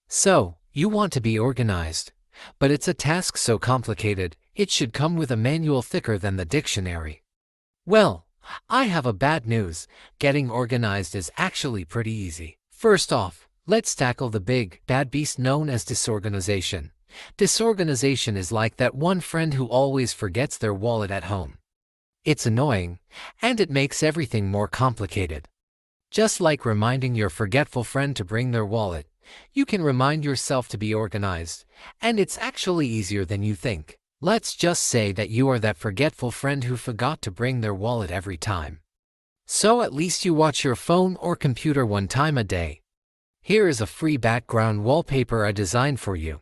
So, you want to be organized, but it's a task so complicated, it should come with a manual thicker than the dictionary. Well, I have a bad news. Getting organized is actually pretty easy. First off, let's tackle the big, bad beast known as disorganization. Disorganization is like that one friend who always forgets their wallet at home. It's annoying, and it makes everything more complicated. Just like reminding your forgetful friend to bring their wallet, you can remind yourself to be organized, and it's actually easier than you think. Let's just say that you are that forgetful friend who forgot to bring their wallet every time. So at least you watch your phone or computer one time a day. Here is a free background wallpaper I designed for you.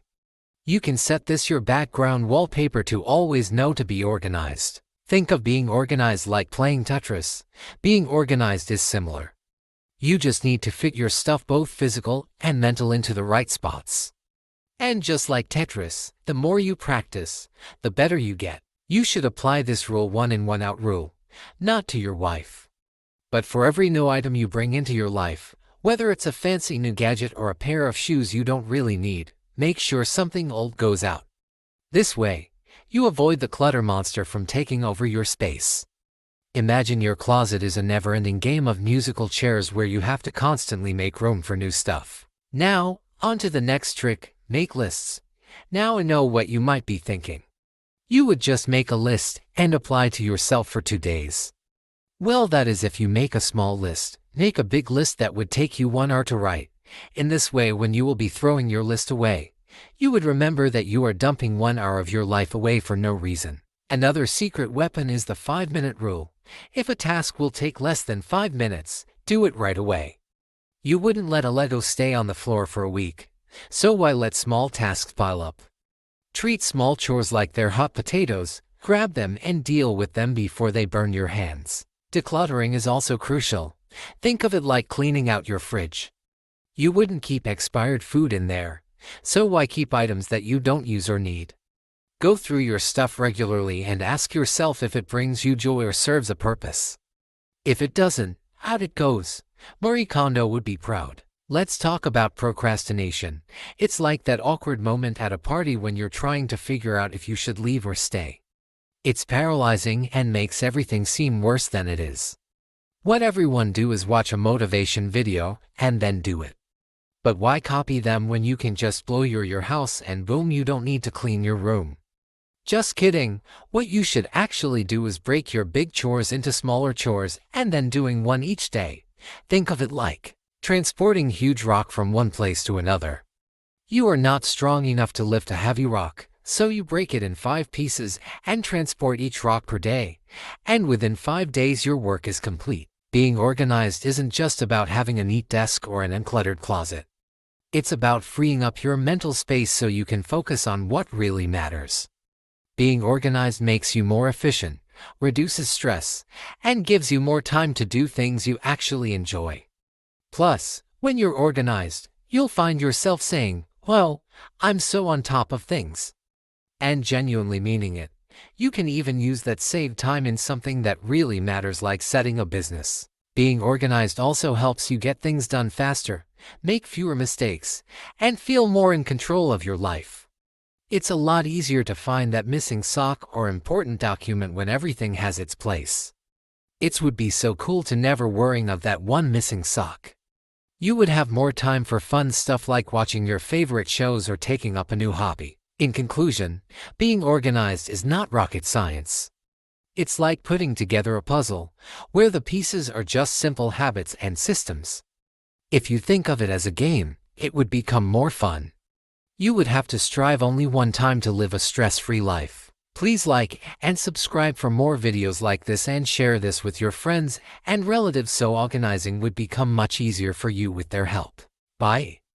You can set this your background wallpaper to always know to be organized. Think of being organized like playing Tetris. Being organized is similar. You just need to fit your stuff, both physical and mental, into the right spots. And just like Tetris, the more you practice, the better you get. You should apply this rule 1 in 1 out rule, not to your wife, but for every new item you bring into your life, whether it's a fancy new gadget or a pair of shoes you don't really need, make sure something old goes out. This way, you avoid the clutter monster from taking over your space. Imagine your closet is a never-ending game of musical chairs where you have to constantly make room for new stuff. Now, on to the next trick. Make lists. Now I know what you might be thinking. You would just make a list and apply to yourself for 2 days. Well, that is if you make a small list. Make a big list that would take you 1 hour to write. In this way, when you will be throwing your list away, you would remember that you are dumping 1 hour of your life away for no reason. Another secret weapon is the 5-minute rule. If a task will take less than 5 minutes, do it right away. You wouldn't let a Lego stay on the floor for a week. So why let small tasks pile up? Treat small chores like they're hot potatoes, grab them and deal with them before they burn your hands. Decluttering is also crucial. Think of it like cleaning out your fridge. You wouldn't keep expired food in there, so why keep items that you don't use or need? Go through your stuff regularly and ask yourself if it brings you joy or serves a purpose. If it doesn't, out it goes. Marie Kondo would be proud. Let's talk about procrastination. It's like that awkward moment at a party when you're trying to figure out if you should leave or stay. It's paralyzing and makes everything seem worse than it is. What everyone do is watch a motivation video and then do it. But why copy them when you can just blow your house and boom, you don't need to clean your room? Just kidding. What you should actually do is break your big chores into smaller chores and then doing one each day. Think of it like transporting huge rock from one place to another. You are not strong enough to lift a heavy rock, so you break it in 5 pieces and transport each rock per day. And within 5 days your work is complete. Being organized isn't just about having a neat desk or an uncluttered closet. It's about freeing up your mental space so you can focus on what really matters. Being organized makes you more efficient, reduces stress, and gives you more time to do things you actually enjoy. Plus, when you're organized, you'll find yourself saying, "Well, I'm so on top of things," and genuinely meaning it. You can even use that saved time in something that really matters, like setting a business. Being organized also helps you get things done faster, make fewer mistakes, and feel more in control of your life. It's a lot easier to find that missing sock or important document when everything has its place. It would be so cool to never worrying of that one missing sock. You would have more time for fun stuff like watching your favorite shows or taking up a new hobby. In conclusion, being organized is not rocket science. It's like putting together a puzzle, where the pieces are just simple habits and systems. If you think of it as a game, it would become more fun. You would have to strive only one time to live a stress-free life. Please like and subscribe for more videos like this and share this with your friends and relatives so organizing would become much easier for you with their help. Bye.